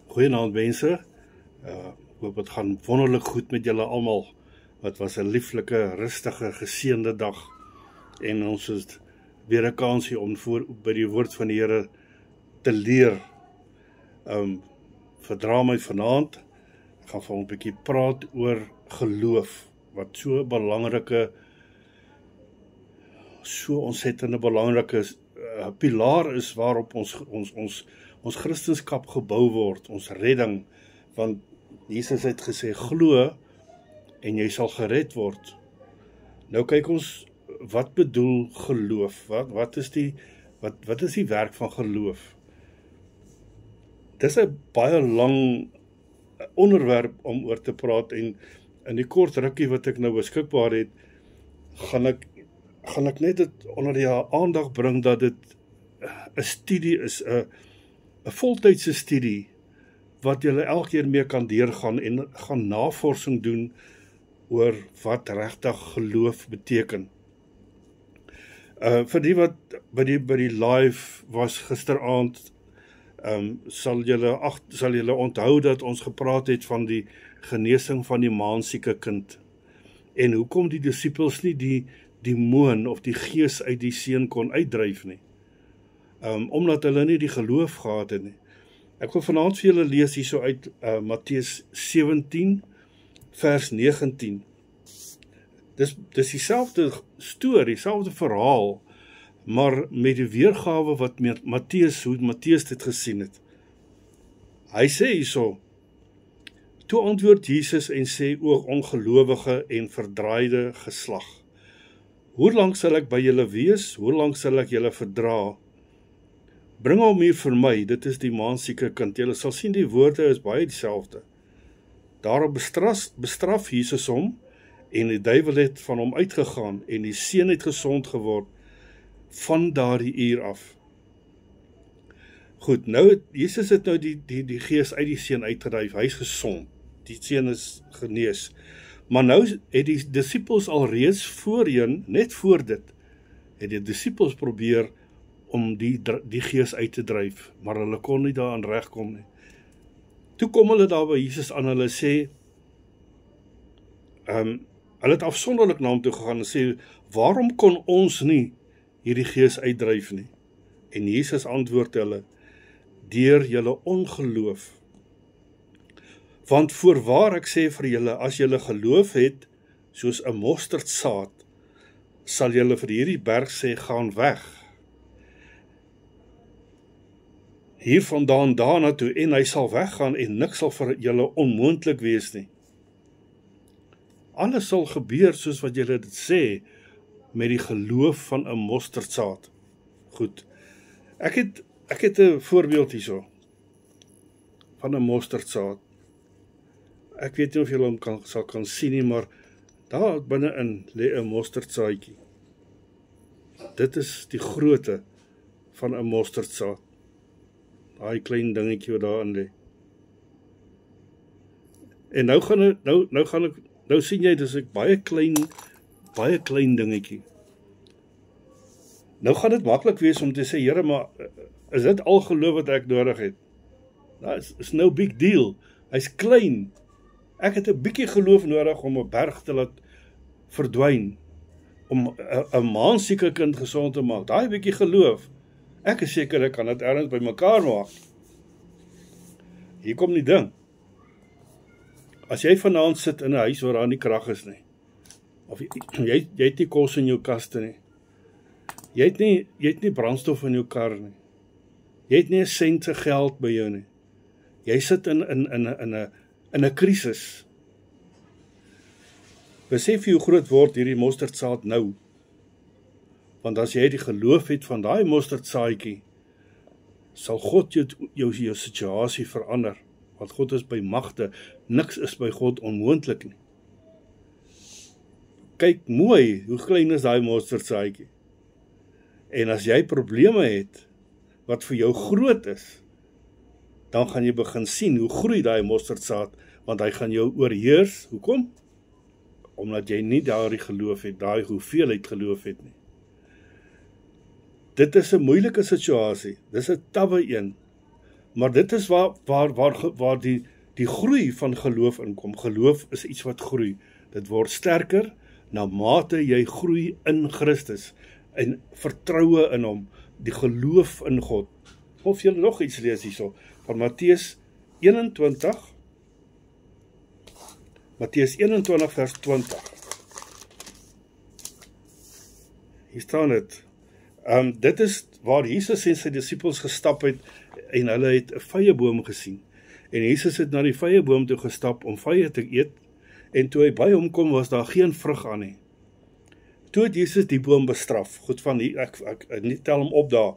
Goeienaand mense, hoop het gaan wonderlik goed met julle almal. Het was 'n lieflike, rustige, geseënde dag. En ons het weer 'n kansie om by die woord van die Here te leer. Verdra my vanaand, ek gaan vir 'n bietjie praat oor geloof, wat so 'n belangrike, so ontsettende belangrike pilaar is waarop ons Christendom gebou word, ons redding, want Jesus het gesê, glo en jy sal gered word. Nou kyk ons, wat bedoel geloof? Wat is die werk van geloof? Dis 'n baie lang onderwerp om oor te praat, en in die kort rukkie wat ek nou beskikbaar het, gaan ek net dit onder die aandag bring dat dit 'n studie is, 'n voltydse studie, wat julle elke keer mee kan deurgaan en gaan navorsing doen oor wat regtig geloof beteken. Vir die wat by die live was gisteraand, sal julle onthou dat ons gepraat het van die genesing van die maansieke kind. En hoekom die disippels nie die demoon of die gees uit die seun kon uitdryf nie. Omdat hulle nie die geloof gehad het nie. Ek wil vanaand vir julle lees hierso uit Matteus 17 vers 19. Dis dieselfde storie, dieselfde verhaal, maar met die weergawe wat hoe Matteus dit gesien het. Hy sê hierso, toe antwoord Jesus en sê, o ongelowige en verdraaide geslag, hoe lank sal ek by julle wees, hoe lank sal ek julle verdra? Bring hom hier vir my, dit is die maansieke kind. Julle sal sien die woorde is baie dieselfde. Daarop bestraf Jesus hom, en die duiwel het van hom uitgegaan, en die seun het gesond geword, van daardie uur af. Goed, nou, Jesus het nou die gees uit die seun uitgedryf, hy is gesond, die seun is genees. Maar nou het die disippels alreeds voorheen, net voor dit, het die disippels probeer om die gees uit te dryf, maar hulle kon nie daaraan regkom nie. Toe kom hulle daar by Jesus aan, hulle sê, hulle het afsonderlik na hom toe gegaan en sê, waarom kon ons nie hierdie gees uitdryf nie? En Jesus antwoord hulle, deur julle ongeloof. Want voorwaar ek sê vir julle, as julle geloof het, soos 'n mosterdsaad, sal julle vir hierdie berg sê, gaan weg. Hiervandaan daarna toe, en hy sal weggaan, en niks sal vir julle onmoontlik wees nie. Alles sal gebeur soos wat julle dit sê, met die geloof van 'n mosterdsaad. Goed, ek het 'n voorbeeld hierso, van 'n mosterdsaad. Ek weet nie of julle hom sal kan sien nie, maar daar binne-in lê 'n mosterdsaadjie. Dit is die grootte van 'n mosterdsaad. Daai klein dingetjie wat daarin lê. En nou sien jy, dis 'n baie klein dingetjie. Nou gaan dit maklik wees om te sê, Here, maar is dit al geloof wat ek nodig het? Nou, is no big deal. Hy's klein. Ek het 'n bietjie geloof nodig om 'n berg te laat verdwyn, om 'n maansieke kind gesond te maak. Daai bietjie geloof. Ek is seker ek kan dit ergens by mekaar maak. Hier kom die ding. As jy vanaand sit in 'n huis waar daar nie krag is nie, of jy het nie kos in jou kaste nie, jy het nie brandstof in jou kar nie, jy het nie 'n sent se geld by jou nie, jy sit in 'n krisis. Besef jy hoe groot word hierdie mosterdsaad nou? Want as jy die geloof het van daai mosterdsaadjie, sal God jou situasie verander. Want God is by magte, niks is by God onmoontlik nie. Kyk mooi, hoe klein is daai mosterdsaadjie. En as jy probleme het, wat vir jou groot is, dan gaan jy begin sien hoe groei daai mosterdsaad, want hy gaan jou oorheers. Hoekom? Omdat jy nie daardie geloof het, daai hoeveelheid geloof het nie. Dit is 'n moeilike situasie, dis 'n tawwe een, Maar dit is waar die groei van geloof inkom. Geloof is iets wat groei. Dit word sterker na mate jy groei in Christus en vertroue in hom, die geloof in God. Of jy nog iets lees hierso van Matteus 21 vers 20. Hier staan dit. Dit is waar Jesus en sy disippels gestap het en hulle het 'n vyeboom gesien. En Jesus het na die vyeboom toe gestap om vye te eet en toe hy by hom kom was daar geen vrug aan nie. Toe het Jesus die boom bestraf. Goed van hier, ek tel hom op daar.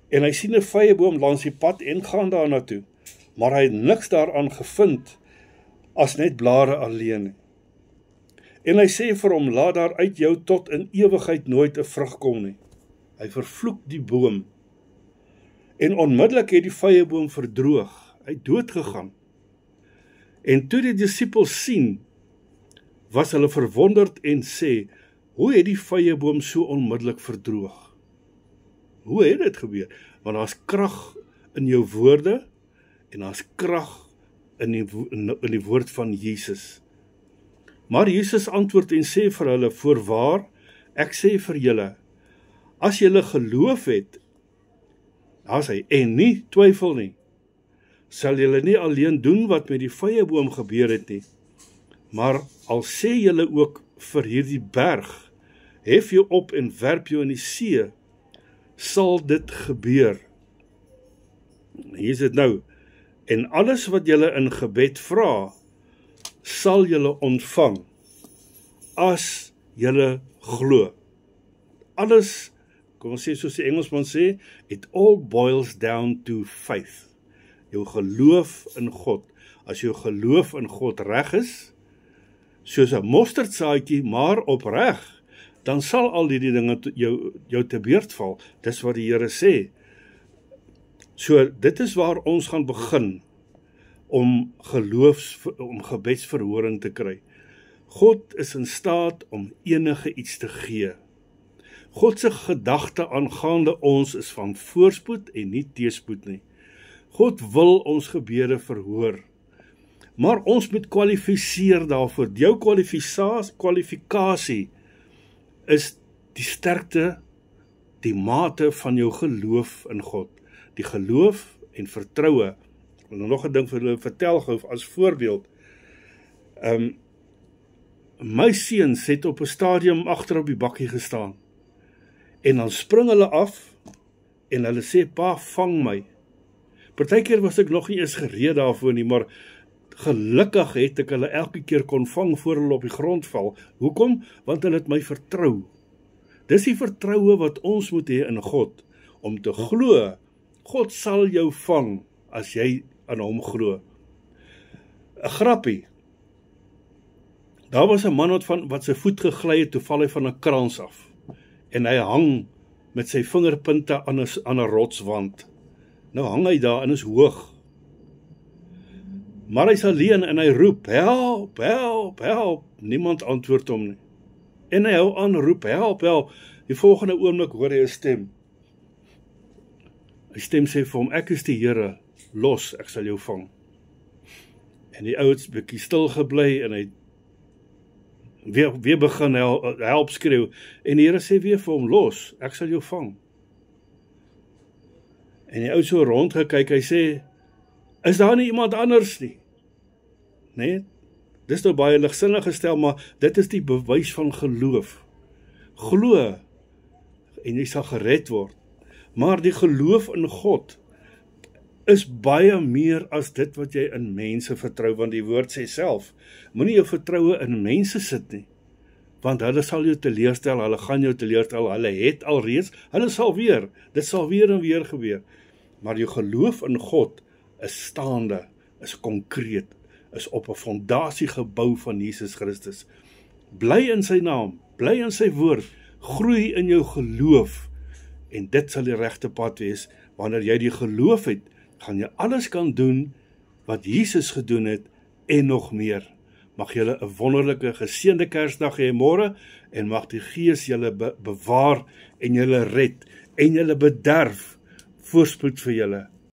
En hy sien 'n vyeboom langs die pad en gaan daar na toe. Maar hy het niks daaraan gevind as net blare alleen. En hy sê vir hom, laat daar uit jou tot in ewigheid nooit 'n vrug kom nie. Hy vervloek die boom. En onmiddellik het die vyeboom verdroog. Hy het dood gegaan. En toe die disippels sien, was hulle verwonderd en sê, hoe het die vyeboom so onmiddellik verdroog? Hoe het dit gebeur? Want daar's krag in jou woorde en daar's krag in die woord van Jesus. Maar Jesus antwoord en sê vir hulle, voorwaar, ek sê vir julle, as julle geloof het, as hy, en nie twyfel nie, sal julle nie alleen doen wat met die vyeboom gebeur het nie, maar al sê julle ook vir hierdie berg, hef jou op en werp jou in die see, sal dit gebeur. Hier is dit nou, en alles wat julle in gebed vra, sal julle ontvang, as julle glo. Alles, kom ons sê soos die Engelsman sê, it all boils down to faith. Jou geloof in God. As jou geloof in God reg is, soos 'n mosterdsaadjie, maar opreg, dan sal al die dinge jou te beurt val. Dis wat die Here sê. So, dit is waar ons gaan begin om gebedsverhoring te kry. God is in staat om enige iets te gee. God se gedagte aangaande ons is van voorspoed en nie teëspoed nie. God wil ons gebede verhoor. Maar ons moet kwalifiseer daarvoor. Jou kwalifikasie is die sterkte, die mate van jou geloof in God. Die geloof en vertroue. Ek wil nog 'n ding vir julle vertel gou as voorbeeld. My seuns het op 'n stadium agter op die bakkie gestaan. En dan spring hulle af en hulle sê, pa, vang my. Partykeer was ek nog nie eens gereed daarvoor nie, maar gelukkig het ek hulle elke keer kon vang voor hulle op die grond val. Hoekom? Want hulle het my vertrou. Dis die vertroue wat ons moet hê in God, om te glo, God sal jou vang as jy aan hom glo. 'n Grappie. Daar was 'n man wat sy voet gegly het, toe val hy van 'n krans af. En hy hang met sy vingerpunte aan 'n rotswand. Nou hang hy daar en is hoog. Maar hy's alleen en hy roep, help, help, help. Niemand antwoord hom nie. En hy hou aan roep, help, help. Die volgende oomblik hoor hy 'n stem. Die stem sê vir hom, ek is die Here, los, ek sal jou vang. En die ou het bietjie stil gebly en hy weer begin help skreeu. En die Here sê weer vir hom, los, ek sal jou vang. En die ou so rondgekyk, hy sê, is daar nie iemand anders nie? Nee, dis nou baie ligsinnig gestel, maar dit is die bewys van geloof. Glo, en jy sal gered word. Maar die geloof in God is baie meer as dit wat jy in mense vertrou, want die woord sê self, moenie jou vertroue in mense sit nie, want hulle sal jou teleurstel, hulle gaan jou teleurstel, hulle het alreeds, hulle sal weer, dit sal weer en weer gebeur. Maar jou geloof in God is staande, is konkreet, is op 'n fondasie gebou van Jesus Christus. Bly in sy naam, bly in sy woord, groei in jou geloof, en dit sal die regte pad wees. Wanneer jy die geloof het, gaan jy alles kan doen wat Jesus gedoen het en nog meer. Mag julle 'n wonderlike geseënde Kersdag hê môre, en mag die Gees julle bewaar en julle red en julle bederf, voorspoed vir julle.